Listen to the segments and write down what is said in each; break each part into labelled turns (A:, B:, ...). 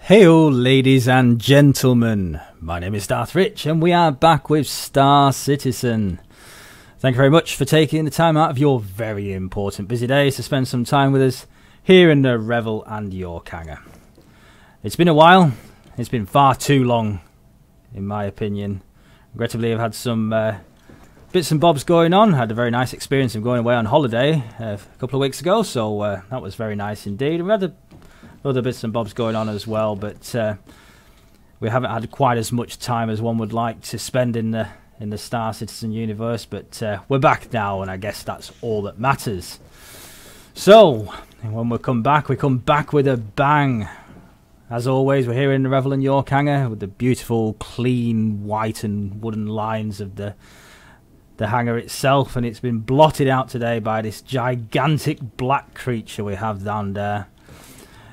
A: Heyo, ladies and gentlemen, my name is Darth Rich and we are back with Star Citizen. Thank you very much for taking the time out of your very important busy days to spend some time with us here in the Revel and York hangar. It's been a while, it's been far too long in my opinion. Regrettably I've had some bits and bobs going on. I had a very nice experience of going away on holiday a couple of weeks ago, so that was very nice indeed. We had other bits and bobs going on as well, but we haven't had quite as much time as one would like to spend in the Star Citizen universe, but we're back now, and I guess that's all that matters. So when we come back with a bang. As always, we're here in the Revel and York hangar with the beautiful clean white and wooden lines of the hangar itself, and it's been blotted out today by this gigantic black creature we have down there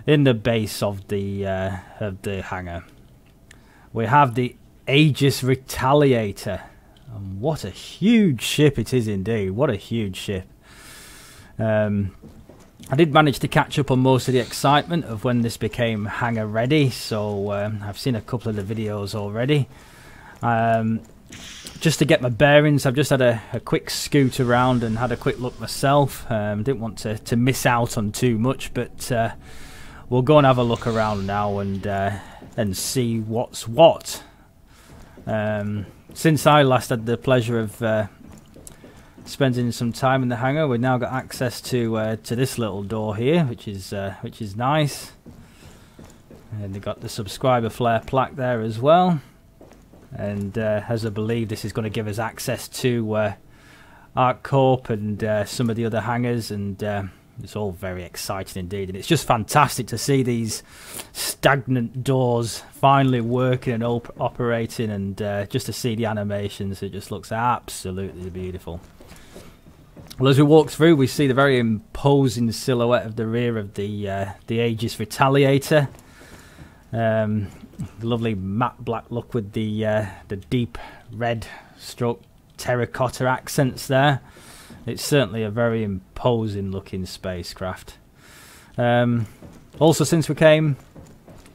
A: in the base of the hangar. We have the Aegis Retaliator, and what a huge ship it is indeed. What a huge ship. I did manage to catch up on most of the excitement of when this became hangar ready, so I've seen a couple of the videos already. Just to get my bearings, I've just had a quick scoot around and had a quick look myself. Didn't want to miss out on too much, but we'll go and have a look around now and see what's what. Since I last had the pleasure of spending some time in the hangar, we've now got access to this little door here, which is nice. And they've got the subscriber flare plaque there as well. And as I believe, this is going to give us access to Arc Corp and some of the other hangars, and it's all very exciting indeed. And it's just fantastic to see these stagnant doors finally working and operating, and just to see the animations, it just looks absolutely beautiful. Well, as we walk through, we see the very imposing silhouette of the rear of the Aegis Retaliator. The lovely matte black look with the deep red stroke terracotta accents there. It's certainly a very imposing looking spacecraft. Also, since we came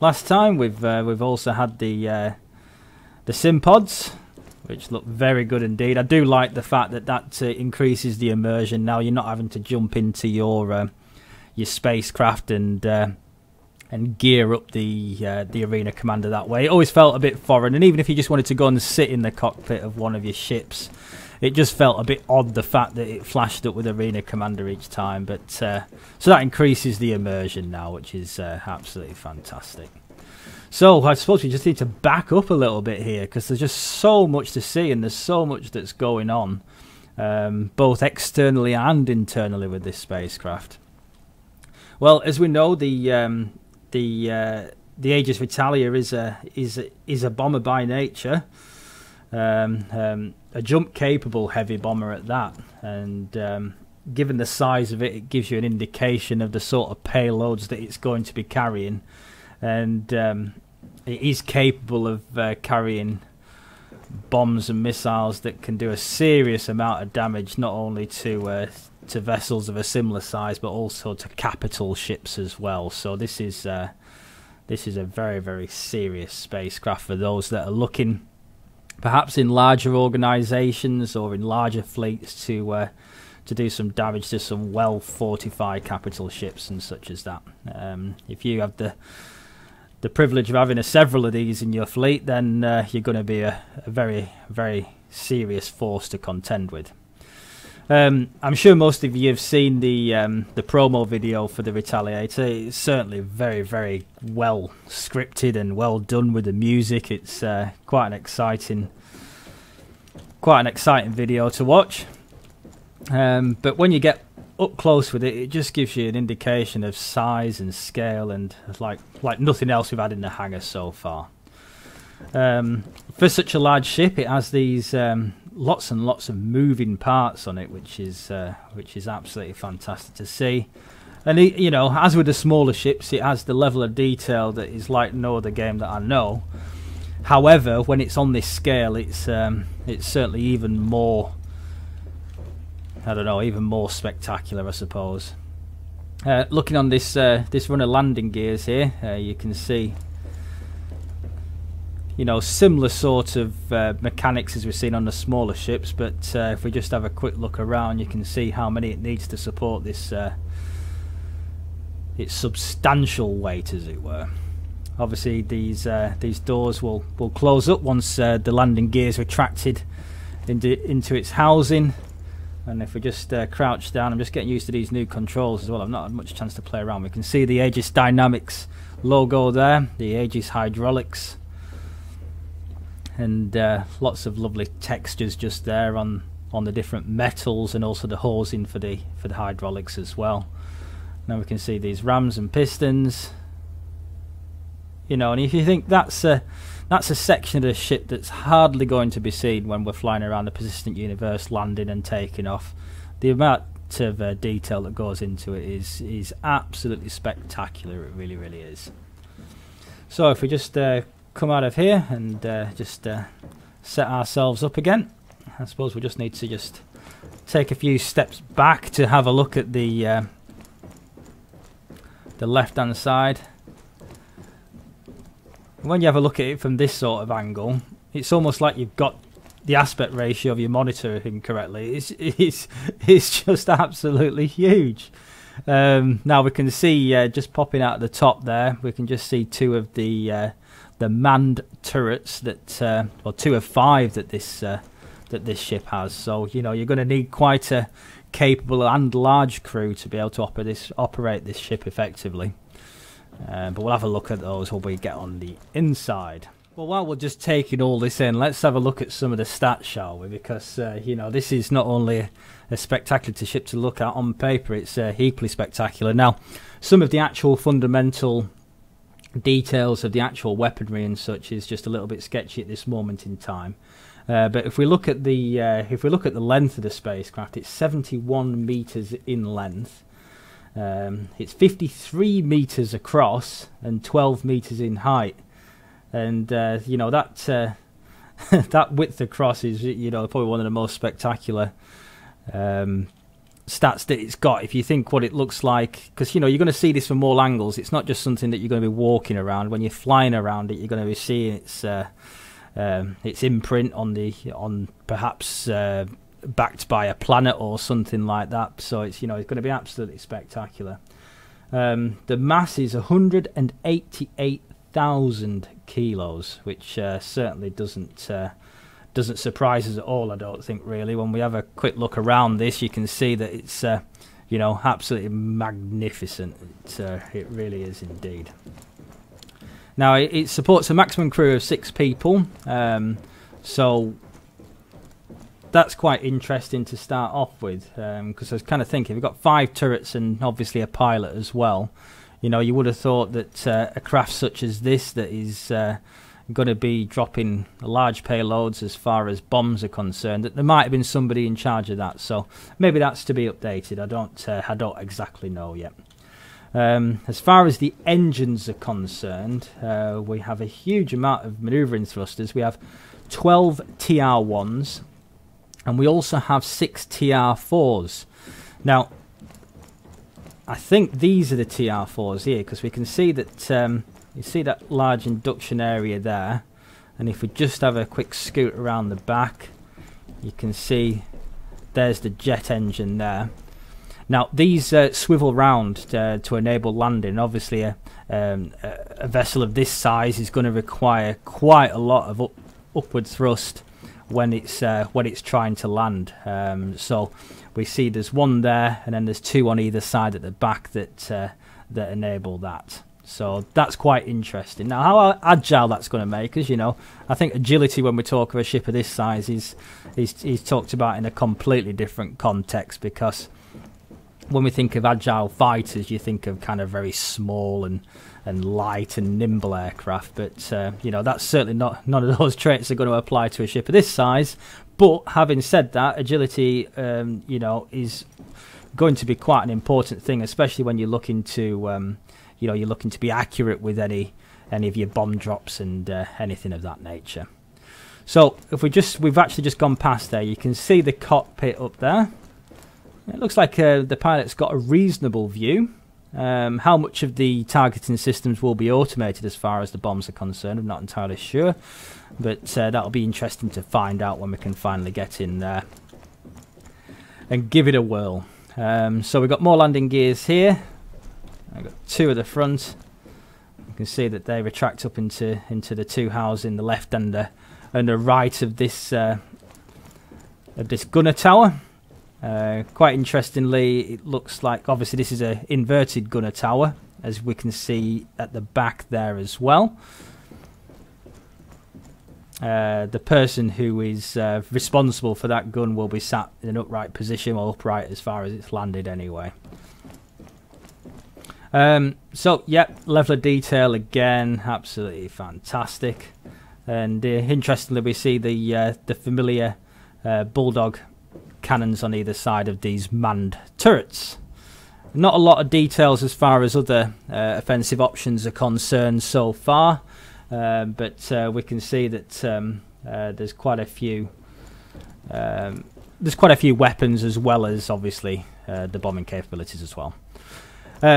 A: last time, we've also had the sim pods, which look very good indeed. I do like the fact that increases the immersion. Now you're not having to jump into your spacecraft and gear up the arena commander that way. It always felt a bit foreign, and even if you just wanted to go and sit in the cockpit of one of your ships, it just felt a bit odd, the fact that it flashed up with arena commander each time. But so that increases the immersion now, which is absolutely fantastic. So I suppose we just need to back up a little bit here, because there's just so much to see and there's so much that's going on, both externally and internally with this spacecraft. Well, as we know, the Aegis Retaliator is a bomber by nature, a jump capable heavy bomber at that, and given the size of it, it gives you an indication of the sort of payloads that it's going to be carrying. And it is capable of carrying bombs and missiles that can do a serious amount of damage, not only to vessels of a similar size, but also to capital ships as well. So this is a very, very serious spacecraft for those that are looking, perhaps in larger organisations or in larger fleets, to do some damage to some well-fortified capital ships and such as that. If you have the privilege of having several of these in your fleet, then you're going to be a very, very serious force to contend with. I'm sure most of you have seen the promo video for the Retaliator. It's certainly very, very well scripted and well done with the music. It's quite an exciting video to watch. But when you get up close with it, it just gives you an indication of size and scale, and like nothing else we've had in the hangar so far. For such a large ship, it has these lots and lots of moving parts on it, which is absolutely fantastic to see. And you know, as with the smaller ships, it has the level of detail that is like no other game that I know. However, when it's on this scale, it's certainly even more, I don't know, even more spectacular, I suppose. Looking on this run of landing gears here, you can see you know, similar sort of mechanics as we've seen on the smaller ships, but if we just have a quick look around, you can see how many it needs to support this its substantial weight, as it were. Obviously these doors will close up once the landing gear is retracted into its housing. And if we just crouch down, I'm just getting used to these new controls as well. I've not had much chance to play around. We can see the Aegis Dynamics logo there, the Aegis Hydraulics, and lots of lovely textures just there on the different metals, and also the housing for the hydraulics as well. Now we can see these rams and pistons, you know, and if you think that's a section of the ship that's hardly going to be seen when we're flying around the persistent universe, landing and taking off, the amount of detail that goes into it is absolutely spectacular. It really, really is. So if we just come out of here and just set ourselves up again, I suppose we just need to just take a few steps back to have a look at the left hand side. When you have a look at it from this sort of angle, it's almost like you've got the aspect ratio of your monitor incorrectly. It's just absolutely huge. Now we can see just popping out at the top there, we can just see two of the manned turrets that, or 2 of 5 that this ship has. So you know, you're going to need quite a capable and large crew to be able to operate this ship effectively. But we'll have a look at those when we get on the inside. Well, while we're just taking all this in, let's have a look at some of the stats, shall we? Because you know, this is not only a spectacular ship to look at on paper, it's equally spectacular. Now, some of the actual fundamental details of the actual weaponry and such is just a little bit sketchy at this moment in time. But if we look at the length of the spacecraft, it's 71 meters in length. It's 53 meters across and 12 meters in height, and you know, that that width across is, you know, probably one of the most spectacular stats that it's got. If you think what it looks like, because you know, you're going to see this from all angles. It's not just something that you're going to be walking around. When you're flying around it, you're going to be seeing its imprint on perhaps backed by a planet or something like that. So it's, you know, it's going to be absolutely spectacular. The mass is 188,000 kilos, which certainly doesn't surprise us at all, I don't think, really. When we have a quick look around this, you can see that it's you know, absolutely magnificent. It really is indeed. Now it supports a maximum crew of 6 people, so that's quite interesting to start off with, because I was kind of thinking, we've got 5 turrets and obviously a pilot as well. You know, you would have thought that a craft such as this, that is going to be dropping large payloads as far as bombs are concerned, that there might have been somebody in charge of that. So maybe that's to be updated. I don't exactly know yet. As far as the engines are concerned, we have a huge amount of manoeuvring thrusters. We have 12 TR1s. And we also have 6 TR4s. Now, I think these are the TR4s here, because we can see that you see that large induction area there. And if we just have a quick scoot around the back, you can see there's the jet engine there. Now, these swivel round to enable landing. Obviously, a vessel of this size is going to require quite a lot of upward thrust when it's trying to land. So we see there's one there, and then there's 2 on either side at the back that enable that. So that's quite interesting. Now, how agile that's going to make us, you know, I think agility, when we talk of a ship of this size, is talked about in a completely different context, because when we think of agile fighters, you think of kind of very small and light and nimble aircraft, but you know, that's certainly not, none of those traits are going to apply to a ship of this size. But having said that, agility you know, is going to be quite an important thing, especially when you're looking to you know, you're looking to be accurate with any of your bomb drops and anything of that nature. So if we've actually just gone past there, you can see the cockpit up there. It looks like the pilot's got a reasonable view. How much of the targeting systems will be automated as far as the bombs are concerned, I'm not entirely sure, but that'll be interesting to find out when we can finally get in there and give it a whirl. So we've got more landing gears here. I've got 2 at the front. You can see that they retract up into the 2 houses in the left and the right of this gunner tower. Quite interestingly, it looks like obviously this is an inverted gunner tower, as we can see at the back there as well. The person who is responsible for that gun will be sat in an upright position, or upright as far as it's landed anyway. So, yep, level of detail again, absolutely fantastic. And interestingly, we see the familiar bulldog cannons on either side of these manned turrets. Not a lot of details as far as other offensive options are concerned so far, but we can see that there's quite a few weapons, as well as obviously the bombing capabilities as well.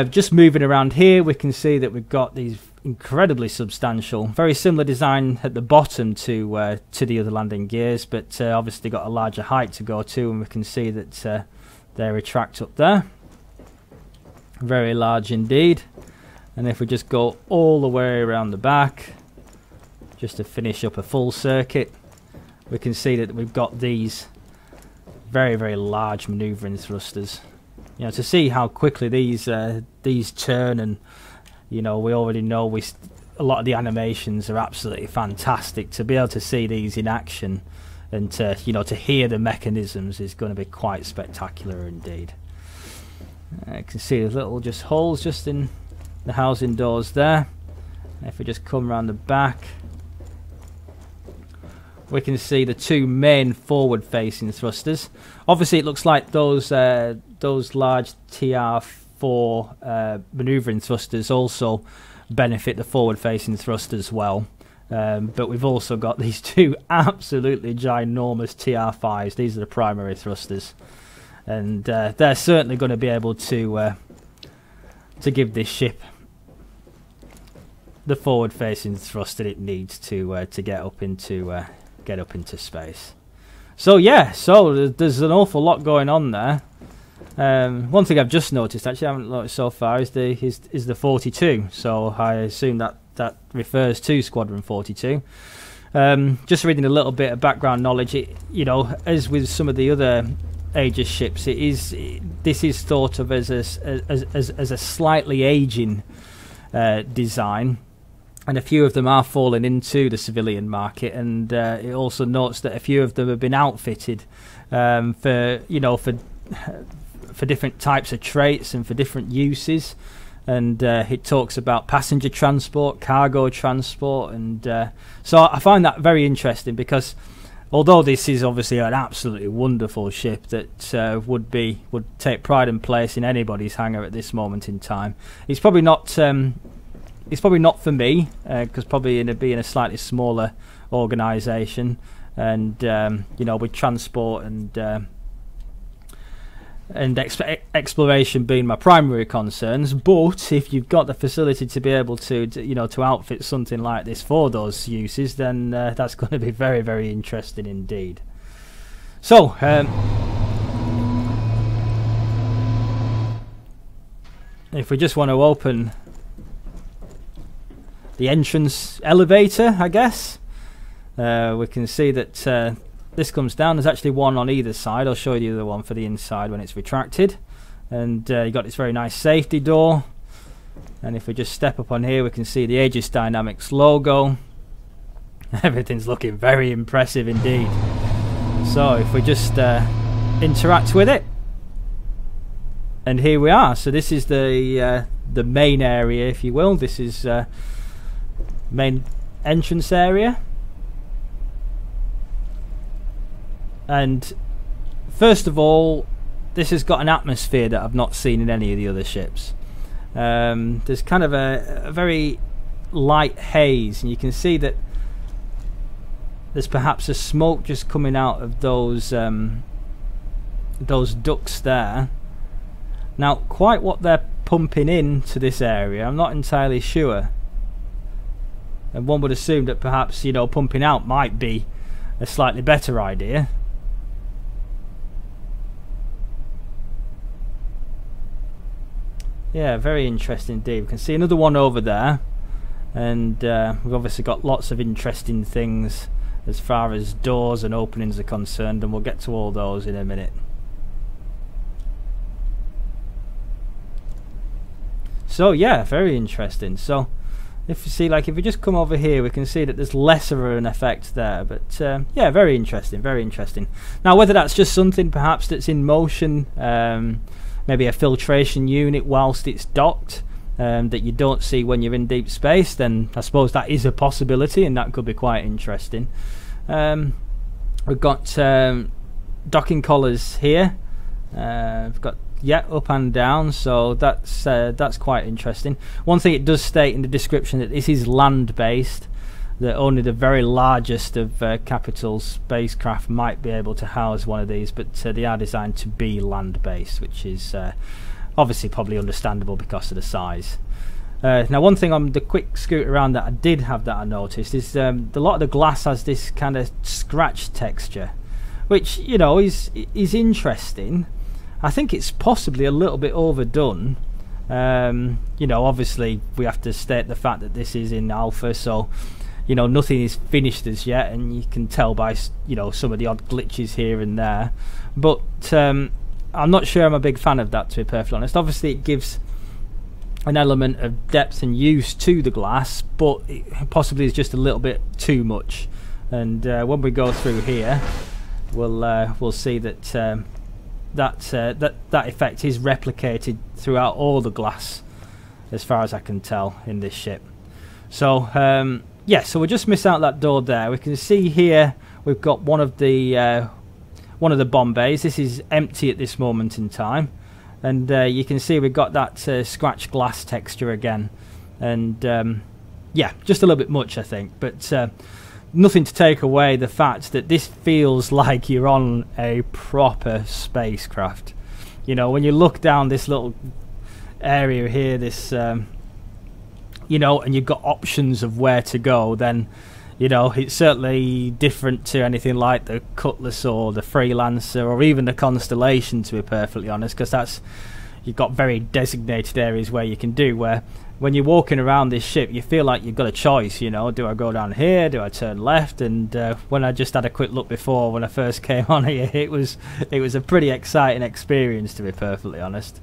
A: Just moving around here, we can see that we've got these incredibly substantial, very similar design at the bottom to the other landing gears, but obviously got a larger height to go to, and we can see that they retract up there. Very large indeed. And if we just go all the way around the back, just to finish up a full circuit, we can see that we've got these very, very large manoeuvring thrusters. You know, to see how quickly these turn, and you know, we already know a lot of the animations are absolutely fantastic. To be able to see these in action and to hear the mechanisms is going to be quite spectacular indeed. You can see the little holes just in the housing doors there. If we just come around the back, we can see the 2 main forward-facing thrusters. Obviously, it looks like those large TR4 manoeuvring thrusters also benefit the forward-facing thrust as well. But we've also got these 2 absolutely ginormous TR5s. These are the primary thrusters, and they're certainly going to be able to give this ship the forward-facing thrust that it needs to get up into space. So yeah, so there's an awful lot going on there. One thing I've just noticed, actually I haven't noticed so far, is the 42. So I assume that refers to Squadron 42. Just reading a little bit of background knowledge, as with some of the other Aegis ships, this is thought of as a slightly aging design, and a few of them are falling into the civilian market, and it also notes that a few of them have been outfitted for different types of traits and for different uses. And it talks about passenger transport, cargo transport, and so I find that very interesting, because although this is obviously an absolutely wonderful ship that would take pride and place in anybody's hangar at this moment in time, it's probably not for me, because probably in being a slightly smaller organisation, and with transport and exploration being my primary concerns. But if you've got the facility to be able to outfit something like this for those uses, then that's going to be very, very interesting indeed. So if we just want to open the entrance elevator, I guess we can see that this comes down. There's actually one on either side. I'll show you the other one for the inside when it's retracted. And you got this very nice safety door. And if we just step up on here, we can see the Aegis Dynamics logo. Everything's looking very impressive indeed. So if we just interact with it, and here we are. So this is the main area, if you will. This is main entrance area. And first of all, this has got an atmosphere that I've not seen in any of the other ships. There's kind of a very light haze, and you can see that there's perhaps a smoke just coming out of those ducts there. Now, quite what they're pumping into this area. I'm not entirely sure. And one would assume that perhaps, you know, pumping out might be a slightly better idea. Yeah, very interesting indeed. We can see another one over there. And we've obviously got lots of interesting things as far as doors and openings are concerned, and we'll get to all those in a minute. So yeah, very interesting. So if you see, like, if we just come over here, we can see that there's less of an effect there, but yeah, very interesting, very interesting. Now, whether that's just something perhaps that's in motion, maybe a filtration unit whilst it's docked, that you don't see when you're in deep space, then I suppose that is a possibility, and that could be quite interesting. We've got docking collars here. We've got up and down, so that's quite interesting. One thing it does state in the description that this is land based, that only the very largest of capital spacecraft might be able to house one of these, but they are designed to be land based, which is obviously probably understandable because of the size. Now, one thing on the quick scoot around that I did have that I noticed is a lot of the glass has this kind of scratch texture, which, you know, is interesting. I think it's possibly a little bit overdone. You know, obviously we have to state the fact that this is in alpha, so, you know, nothing is finished as yet, and you can tell by, you know, some of the odd glitches here and there. But I'm not sure I'm a big fan of that, to be perfectly honest. Obviously it gives an element of depth and use to the glass, but it possibly is just a little bit too much. And when we go through here, we'll see that that effect is replicated throughout all the glass, as far as I can tell, in this ship. So yeah, so we just miss out that door there. We can see here we've got one of the bomb bays. This is empty at this moment in time, and you can see we've got that scratch glass texture again, and yeah, just a little bit much, I think, but nothing to take away the fact that this feels like you're on a proper spacecraft. You know, when you look down this little area here, this you know, and you've got options of where to go, then, you know, it's certainly different to anything like the Cutlass or the Freelancer or even the Constellation, to be perfectly honest, because that's, you've got very designated areas where you can do, where when you're walking around this ship you feel like you've got a choice, you know, do I go down here, do I turn left? And when I just had a quick look before, when I first came on here, it was a pretty exciting experience, to be perfectly honest.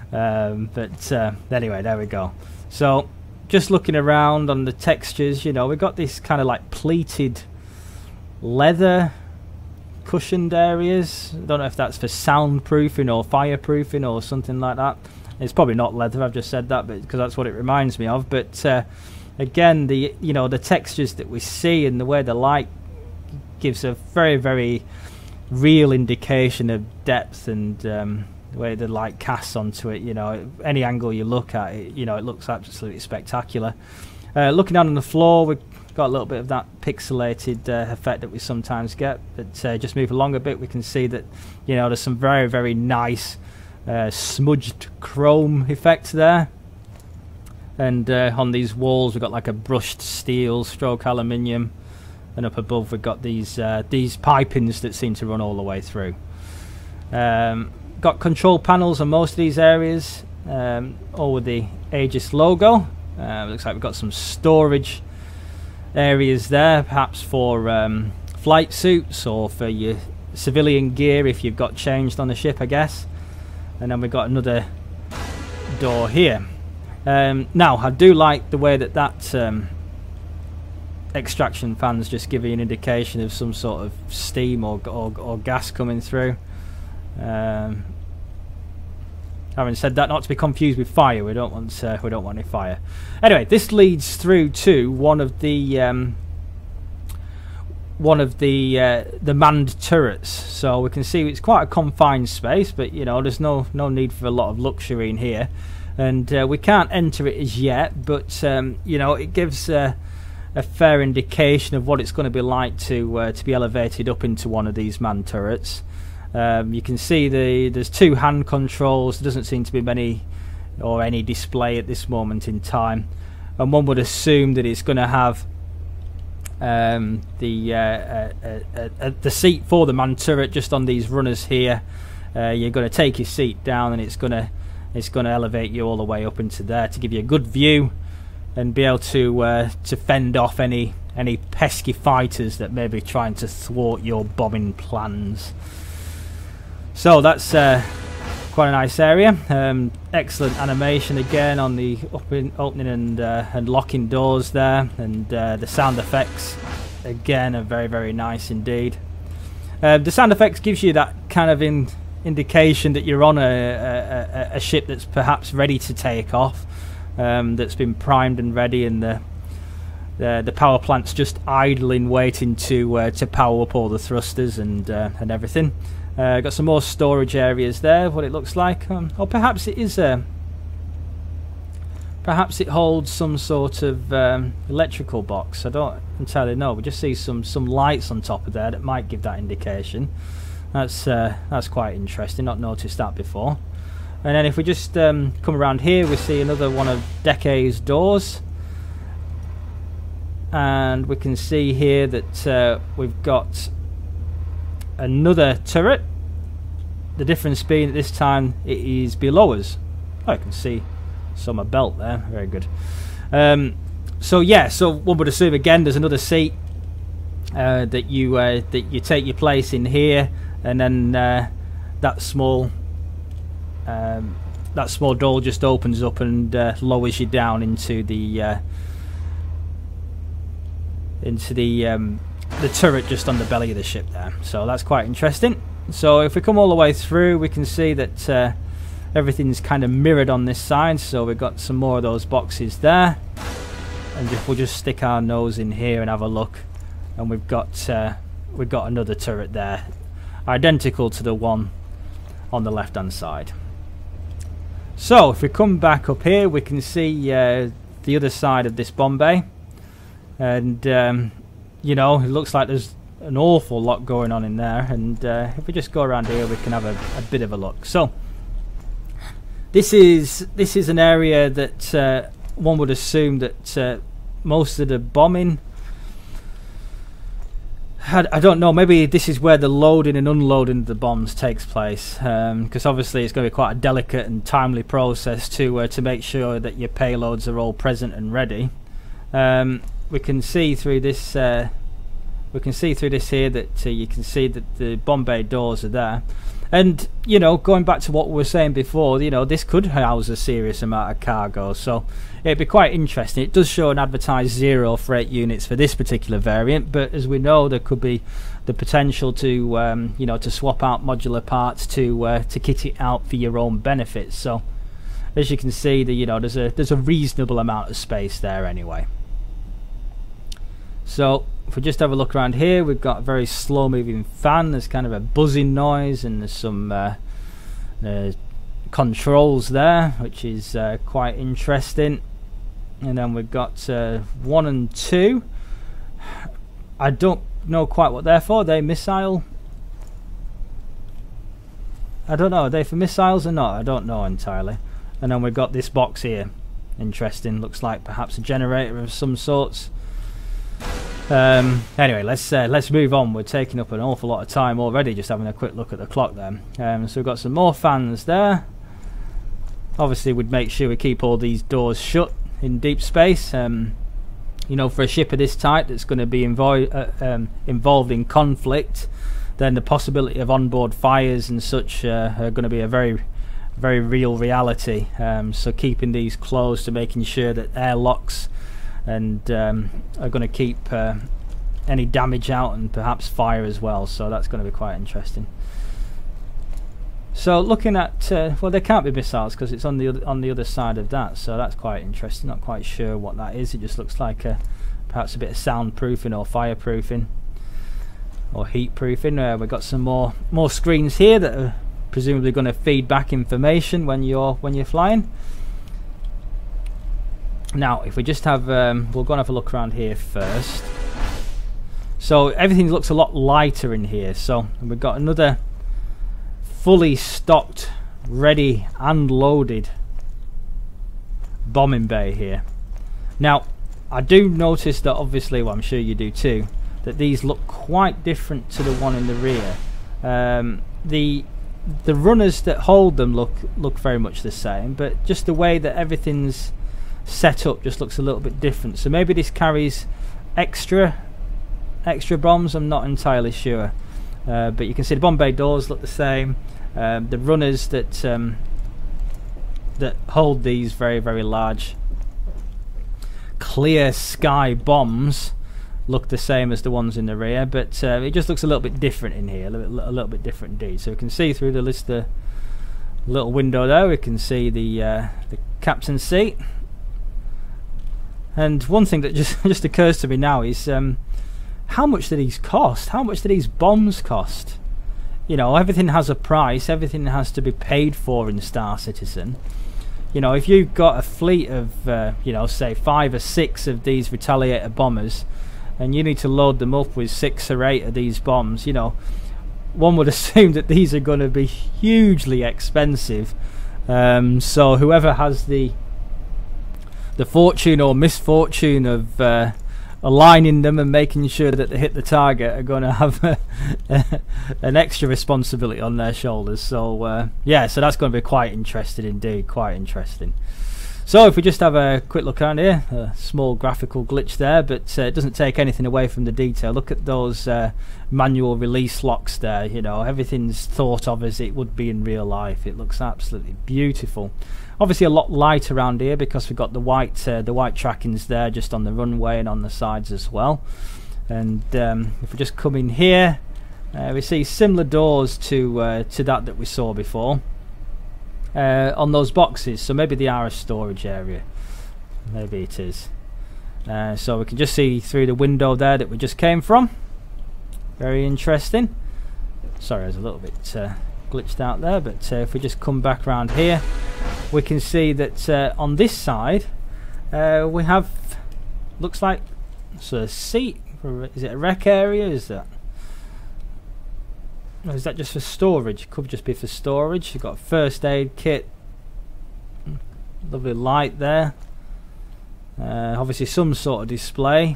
A: But anyway, there we go. So just looking around on the textures, you know, we've got this kind of like pleated leather cushioned areas. I don't know if that's for soundproofing or fireproofing or something like that. It's probably not leather, I've just said that, but because that's what it reminds me of. But again, the, you know, the textures that we see and the way the light gives a very, very real indication of depth, and the way the light casts onto it. You know, any angle you look at it, you know, it looks absolutely spectacular. Looking down on the floor, we've got a little bit of that pixelated effect that we sometimes get. But just move along a bit, we can see that, you know, there's some very, very nice smudged chrome effects there. And on these walls we've got like a brushed steel stroke aluminium, and up above we've got these pipings that seem to run all the way through. Got control panels on most of these areas, all with the Aegis logo. Looks like we've got some storage areas there, perhaps for flight suits or for your civilian gear if you've got changed on the ship, I guess. And then we've got another door here. Now, I do like the way that extraction fans just give you an indication of some sort of steam or gas coming through. Having said that, not to be confused with fire, we don't want any fire. Anyway, this leads through to one of the manned turrets. So we can see it's quite a confined space, but you know, there's no need for a lot of luxury in here, and we can't enter it as yet, but you know, it gives a fair indication of what it's going to be like to be elevated up into one of these manned turrets. You can see there's two hand controls. There doesn't seem to be many or any display at this moment in time, and one would assume that it's going to have the seat for the man turret just on these runners here. You're going to take your seat down, and it's going to elevate you all the way up into there to give you a good view and be able to fend off any pesky fighters that may be trying to thwart your bombing plans. So that's quite a nice area. Excellent animation again on the opening and locking doors there, and the sound effects again are very, very nice indeed. The sound effects gives you that kind of indication that you're on a ship that's perhaps ready to take off, that's been primed and ready, and the power plant's just idling, waiting to power up all the thrusters and everything. Got some more storage areas there, what it looks like, or perhaps it is perhaps it holds some sort of electrical box. I don't entirely know. We just see some lights on top of there that might give that indication. That's quite interesting. Not noticed that before. And then if we just come around here, we see another one of Decay's doors, and we can see here that we've got another turret. The difference being at this time it is below us. Oh, I can see some belt there. Very good. So yeah, so one would assume again there's another seat that you take your place in here, and then that small door just opens up and lowers you down into the turret just on the belly of the ship there. So that's quite interesting. So if we come all the way through, we can see that everything's kind of mirrored on this side. So we've got some more of those boxes there, and if we'll just stick our nose in here and have a look, and we've got another turret there, identical to the one on the left hand side. So if we come back up here, we can see the other side of this bomb bay, and you know, it looks like there's an awful lot going on in there, and if we just go around here, we can have a bit of a look. So this is an area that one would assume that most of the bombing, I don't know, maybe this is where the loading and unloading of the bombs takes place, because obviously it's going to be quite a delicate and timely process to make sure that your payloads are all present and ready. We can see through this here that you can see that the bomb bay doors are there, and you know, going back to what we were saying before, you know, this could house a serious amount of cargo, so it'd be quite interesting. It does show an advertised 0 freight units for this particular variant, but as we know, there could be the potential to you know, to swap out modular parts to kit it out for your own benefits. So as you can see, you know, there's a reasonable amount of space there anyway. So if we just have a look around here, we've got a very slow moving fan. There's kind of a buzzing noise, and there's some controls there, which is quite interesting. And then we've got 1 and 2. I don't know quite what they're for. Are they missile? I don't know. Are they for missiles or not? I don't know entirely. And then we've got this box here. Interesting. Looks like perhaps a generator of some sorts. Anyway, let's move on. We're taking up an awful lot of time already just having a quick look at the clock there. So we've got some more fans there. Obviously we'd make sure we keep all these doors shut in deep space. You know, for a ship of this type that's going to be involved in conflict, then the possibility of onboard fires and such are going to be a very, very real reality. So keeping these closed to making sure that airlocks and are going to keep any damage out, and perhaps fire as well. So that's going to be quite interesting. So looking at well, there can't be missiles because it's on the other side of that. So that's quite interesting. Not quite sure what that is. It just looks like perhaps a bit of soundproofing or fireproofing or heat proofing. We've got some more screens here that are presumably going to feed back information when you're flying. Now, if we just have, we'll go and have a look around here first. So everything looks a lot lighter in here. So we've got another fully stocked, ready and loaded bombing bay here. Now, I do notice that obviously, well, I'm sure you do too, that these look quite different to the one in the rear. The runners that hold them look very much the same, but just the way that everything's set up just looks a little bit different. So maybe this carries extra bombs. I'm not entirely sure, but you can see the bomb bay doors look the same. The runners that hold these very, very large clear sky bombs look the same as the ones in the rear, but it just looks a little bit different in here, a little bit different indeed. So we can see through the little window there, we can see the captain's seat. And one thing that just occurs to me now is how much do these cost? How much do these bombs cost? You know, everything has a price, everything has to be paid for in Star Citizen. You know, if you've got a fleet of, you know, say 5 or 6 of these Retaliator bombers, and you need to load them up with 6 or 8 of these bombs, you know, one would assume that these are going to be hugely expensive. So whoever has the fortune or misfortune of aligning them and making sure that they hit the target are going to have an extra responsibility on their shoulders. So yeah, so that's going to be quite interesting indeed, quite interesting. So if we just have a quick look around here, a small graphical glitch there, but it doesn't take anything away from the detail. Look at those manual release locks there. You know, everything's thought of as it would be in real life. It looks absolutely beautiful. Obviously a lot light around here because we've got the white trackings there just on the runway and on the sides as well. And if we just come in here, we see similar doors to that we saw before on those boxes. So maybe they are a storage area. Maybe it is. So we can just see through the window there that we just came from. Very interesting. Sorry, I was a little bit glitched out there, but if we just come back around here, we can see that on this side we have, looks like a seat. Is it a rec area? Is that, or is that just for storage? It could just be for storage. You've got a first aid kit, lovely light there, obviously some sort of display.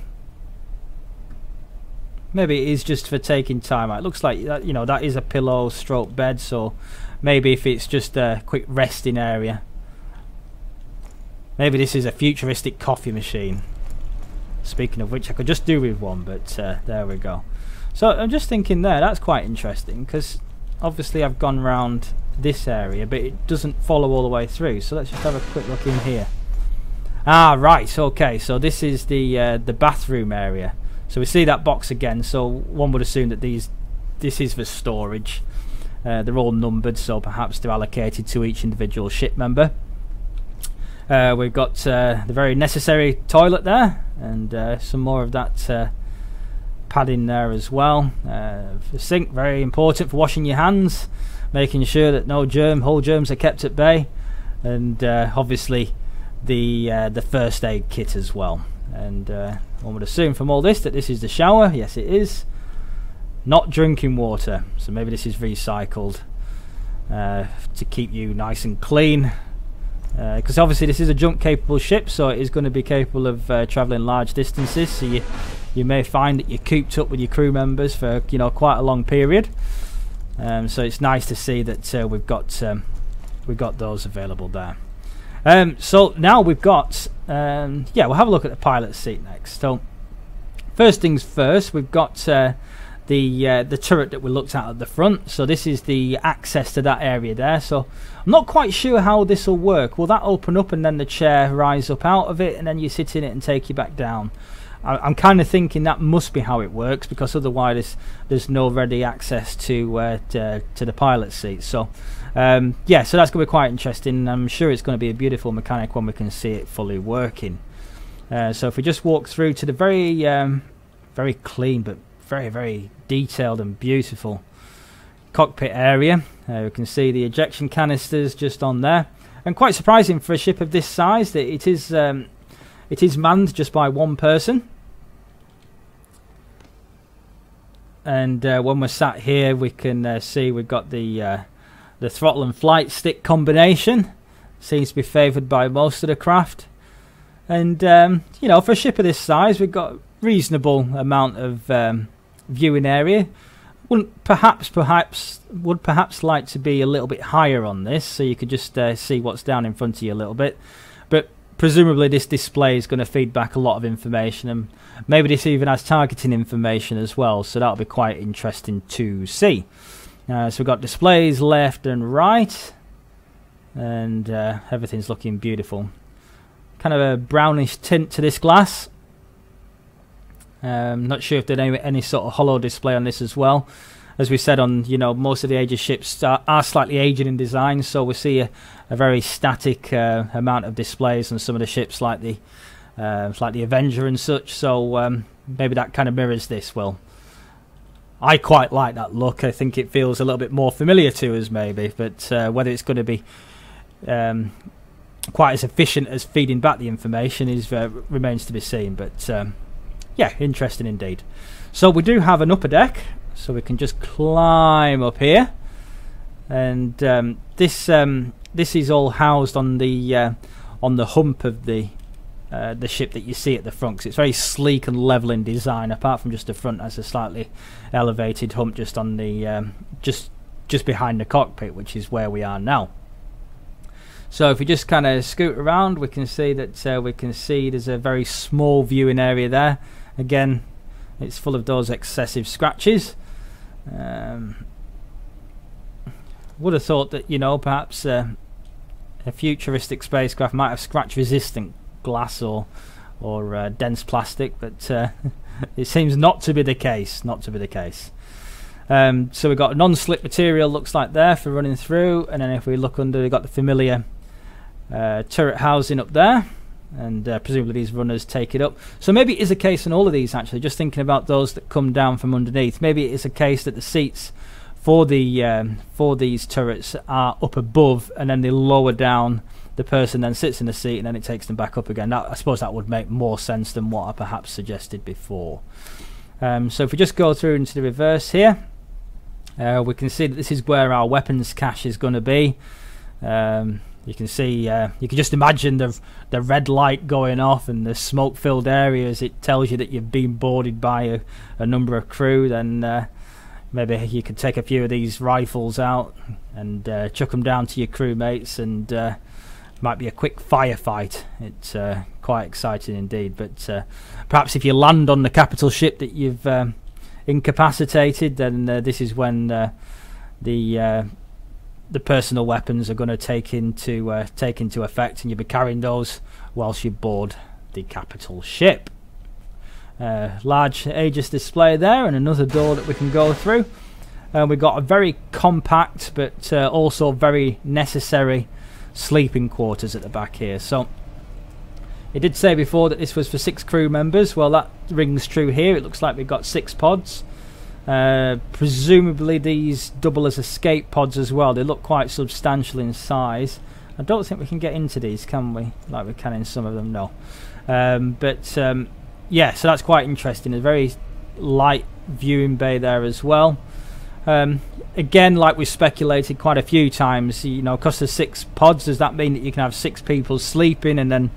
A: Maybe it is just for taking time out. It looks like that, you know, that is a pillow stroke bed, so maybe if it's just a quick resting area. Maybe this is a futuristic coffee machine. Speaking of which, I could just do with one, but there we go. So I'm just thinking there, that's quite interesting, because obviously I've gone round this area, but it doesn't follow all the way through. So let's just have a quick look in here. Ah, right, okay, so this is the bathroom area. So we see that box again, so one would assume that this is for storage. They're all numbered, so perhaps they're allocated to each individual ship member. We've got the very necessary toilet there, and some more of that padding there as well. The sink, very important for washing your hands, making sure that no whole germs are kept at bay, and obviously the first aid kit as well. And one would assume from all this that this is the shower. Yes, it is. Not drinking water, so maybe this is recycled to keep you nice and clean, because obviously this is a jump capable ship, so it is going to be capable of travelling large distances. So you may find that you're cooped up with your crew members for, you know, quite a long period. So it's nice to see that we've got those available there. So now we've got, yeah, we'll have a look at the pilot's seat next. So first things first, we've got the turret that we looked at the front. So this is the access to that area there. So I'm not quite sure how this will work. Will that open up and then the chair rise up out of it and then you sit in it and take you back down? I'm kind of thinking that must be how it works, because otherwise there's no ready access to the pilot's seat. So yeah, so that's going to be quite interesting. I'm sure it's going to be a beautiful mechanic when we can see it fully working. So if we just walk through to the very clean but very, very detailed and beautiful cockpit area, we can see the ejection canisters just on there, and quite surprising for a ship of this size that it is manned just by one person. And when we're sat here, we can see we've got the throttle and flight stick combination seems to be favoured by most of the craft. And you know, for a ship of this size, we've got reasonable amount of viewing area. Would perhaps like to be a little bit higher on this, so you could just see what's down in front of you a little bit. But presumably this display is going to feed back a lot of information, and maybe this even has targeting information as well, so that'll be quite interesting to see. So we've got displays left and right, and everything's looking beautiful. Kind of a brownish tint to this glass. Not sure if there's any sort of holo display on this as well. As we said, on most of the Aegis ships are slightly aged in design, so we see a very static amount of displays on some of the ships, like the Avenger and such. So maybe that kind of mirrors this. Well, I quite like that look. I think it feels a little bit more familiar to us, maybe. But whether it's going to be quite as efficient as feeding back the information remains to be seen. But yeah, interesting indeed. So we do have an upper deck, so we can just climb up here, and this is all housed on the hump of the ship that you see at the front, 'cause it's very sleek and level in design. Apart from just the front has a slightly elevated hump just on the just behind the cockpit, which is where we are now. So if we just kind of scoot around, we can see that there's a very small viewing area there. Again, it's full of those excessive scratches. Would have thought that perhaps a futuristic spacecraft might have scratch-resistant glass or dense plastic, but it seems not to be the case. Not to be the case. So we've got a non-slip material, looks like there, for running through, and then if we look under, we've got the familiar turret housing up there. And presumably these runners take it up. So maybe it is a case in all of these, actually, just thinking about those that come down from underneath. Maybe it is a case that the seats for these turrets are up above, and then they lower down. The person then sits in the seat, and then it takes them back up again. I suppose that would make more sense than what I perhaps suggested before. So if we just go through into the reverse here, we can see that this is where our weapons cache is going to be. You can see, you can just imagine the red light going off and the smoke-filled area as it tells you that you've been boarded by a number of crew. Then maybe you could take a few of these rifles out and chuck them down to your crewmates, and might be a quick firefight. It's quite exciting indeed. But perhaps if you land on the capital ship that you've incapacitated, then this is when the personal weapons are going to take into effect, and you'll be carrying those whilst you board the capital ship. Large Aegis display there, and another door that we can go through. We've got a very compact but also very necessary sleeping quarters at the back here. So it did say before that this was for 6 crew members. Well, that rings true here. It looks like we've got 6 pods. Presumably these double as escape pods as well. They look quite substantial in size. I don't think we can get into these, can we? Like we can in some of them, no. Yeah, so that's quite interesting. A very light viewing bay there as well. Again, like we speculated quite a few times, because there's 6 pods, does that mean that you can have 6 people sleeping and then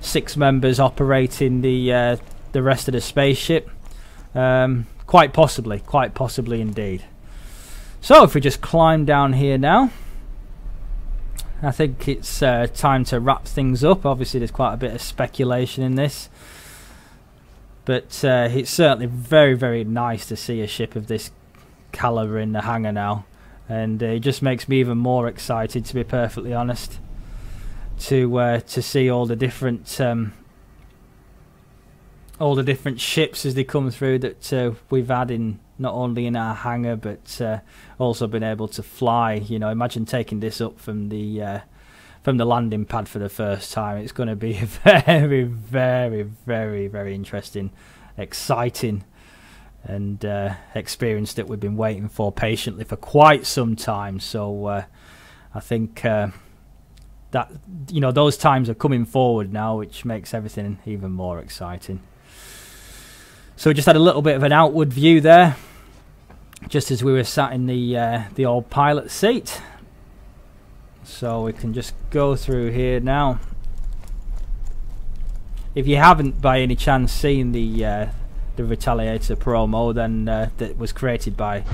A: 6 members operating the rest of the spaceship? Quite possibly indeed. So if we just climb down here now, I think it's time to wrap things up. Obviously there's quite a bit of speculation in this, but it's certainly very, very nice to see a ship of this caliber in the hangar now, and it just makes me even more excited, to be perfectly honest, to see all the different ships as they come through that we've had in, not only in our hangar, but also been able to fly. Imagine taking this up from the landing pad for the first time. It's going to be a very, very, very, very interesting, exciting, and experience that we've been waiting for patiently for quite some time. So I think that those times are coming forward now, which makes everything even more exciting. So we just had a little bit of an outward view there, just as we were sat in the old pilot seat. So we can just go through here now. If you haven't by any chance seen the Retaliator promo, then that was created by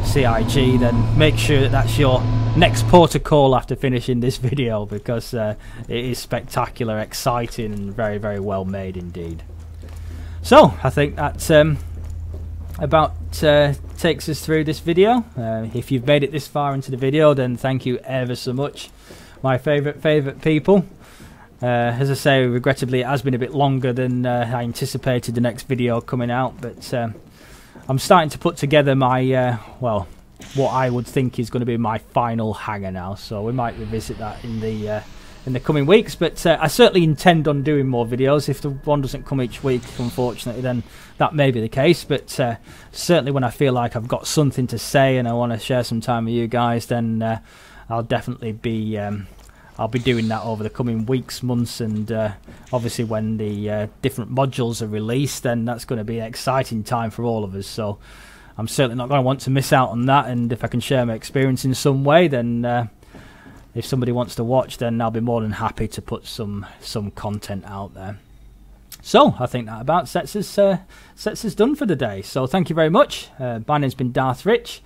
A: CIG, then make sure that that's your next port of call after finishing this video, because it is spectacular, exciting, and very, very well made indeed. So I think that about takes us through this video. If you've made it this far into the video, then thank you ever so much, my favourite people. As I say, regrettably it has been a bit longer than I anticipated the next video coming out, but I'm starting to put together my, well, what I would think is going to be my final hanger now, so we might revisit that in the coming weeks, but I certainly intend on doing more videos. If the one doesn't come each week, unfortunately, then that may be the case, but certainly when I feel like I've got something to say and I want to share some time with you guys, then I'll definitely be I'll be doing that over the coming weeks, months, and obviously when the different modules are released, then that's going to be an exciting time for all of us. So I'm certainly not going to want to miss out on that, and if I can share my experience in some way, then if somebody wants to watch, then I'll be more than happy to put some content out there. So I think that about sets us done for the day. So thank you very much. My name's been Darth Rich.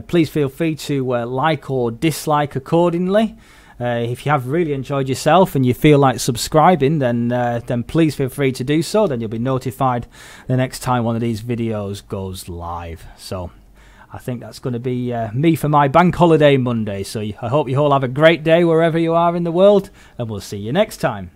A: Please feel free to like or dislike accordingly. If you have really enjoyed yourself and you feel like subscribing, then please feel free to do so. Then you'll be notified the next time one of these videos goes live. So I think that's going to be me for my bank holiday Monday. So I hope you all have a great day wherever you are in the world, and we'll see you next time.